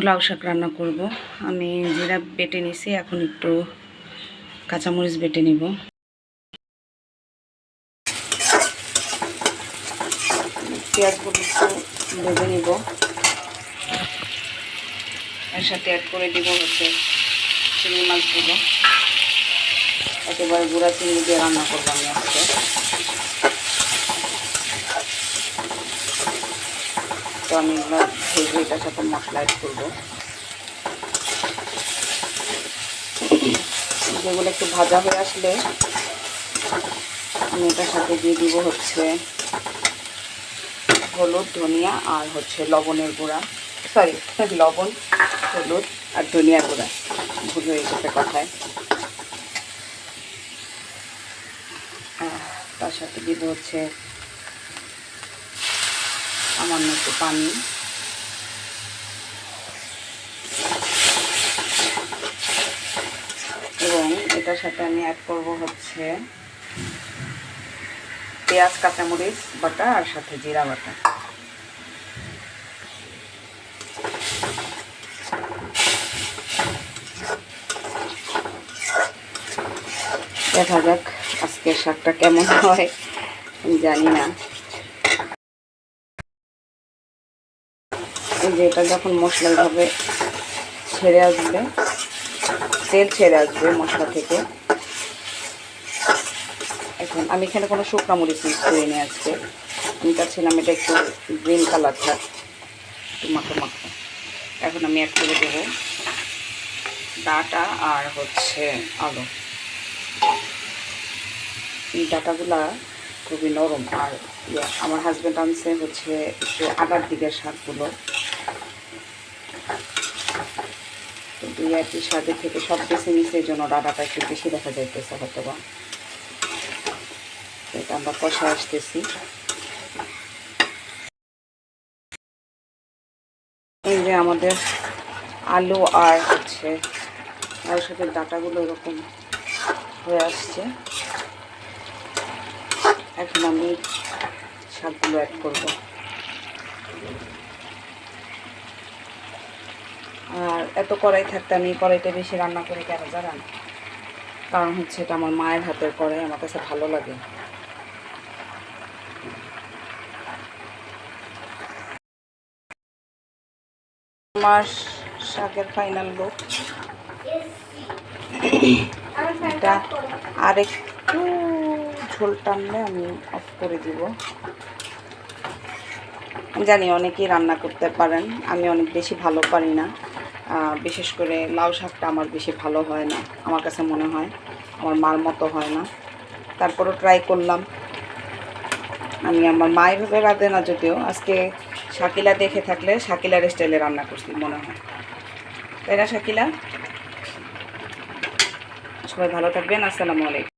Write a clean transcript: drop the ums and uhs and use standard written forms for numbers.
লাউ শাক রান্না করব। আমি জিরা বেটে নিছি, এখন একটু কাঁচামরিচ বেটে নিব। পেঁয়াজগুলো একটু ভেজে নিব, এর সাথে অ্যাড করে দিব হচ্ছে চিংড়ি মাছগুলো। একেবারে গুঁড়া চিংড়ি দিয়ে রান্না করবো আমি আজকে। তো আমি এগুলো ভেজে এটার সাথে মশলা অ্যাড করবো। যেগুলো একটু ভাজা হয়ে আসলে আমি এটার সাথে দিয়ে দিব হচ্ছে হলুদ, ধনিয়া আর হচ্ছে লবণের গুঁড়া, লবণ, হলুদ আর ধনিয়া গুঁড়া, ভুল হয়ে গেছে কথায়। তার সাথে দিব হচ্ছে সামান্য একটু পানি, এবং এটার সাথে আমি অ্যাড করব হচ্ছে পেঁয়াজ, কাঁচামরিচ বাটা আর সাথে জিরা বাটা। দেখা যাক আজকের শাকটা কেমন হয়, আমি জানি না। এই যে এটা যখন মশলা এইভাবে ছেড়ে আসবে, তেল ছেড়ে আসবে মশলা থেকে, এখন আমি এখানে কোনো শুকনো মরিচ ইউজ করিনি আজকে। আমি চাচ্ছিলাম এটা একটু গ্রিন কালার থাক, একটু মাখো মাখো। এখন আমি অ্যাড করে দেবো ডাঁটা আর হচ্ছে আলু। এই ডাঁটাগুলা খুবই নরম, আর আমার হাজব্যান্ড আনছে হচ্ছে একটু আগার দিকের শাকগুলো, দুই একই শাকের থেকে সব বেছে নিচ্ছে, এই জন্য ডাঁটাটা একটু বেশি দেখা যাইতেছে হয়তো বা। এটা আমরা কষা আসতেছি। এই যে আমাদের আলু আর হচ্ছে লাউ শাকের ডাঁটাগুলো এরকম হয়ে আসছে। এখন আমি শাকগুলো অ্যাড করব। আর এত কড়াই থাকতে আমি কড়াইটা বেশি রান্না করি কেন জানেন? কারণ হচ্ছে এটা আমার মায়ের হাতের কড়াই, আমার কাছে ভালো লাগে। আমার শাকের ফাইনাল লুক এটা। আর একটু ঝোল টানলে আমি অফ করে দিব। জানি অনেকেই রান্না করতে পারেন, আমি অনেক বেশি ভালো পারি না। বিশেষ করে লাউ শাকটা আমার বেশি ভালো হয় না, আমার কাছে মনে হয় আমার মার মতো হয় না। তারপরও ট্রাই করলাম। আমি আমার মা এভাবে রাঁধে না, যদিও আজকে শাকিলা দেখে থাকলে শাকিলার স্টাইলে রান্না করছি মনে হয়, তাই না শাকিলা? সবাই ভালো থাকবেন। আসসালামু আলাইকুম।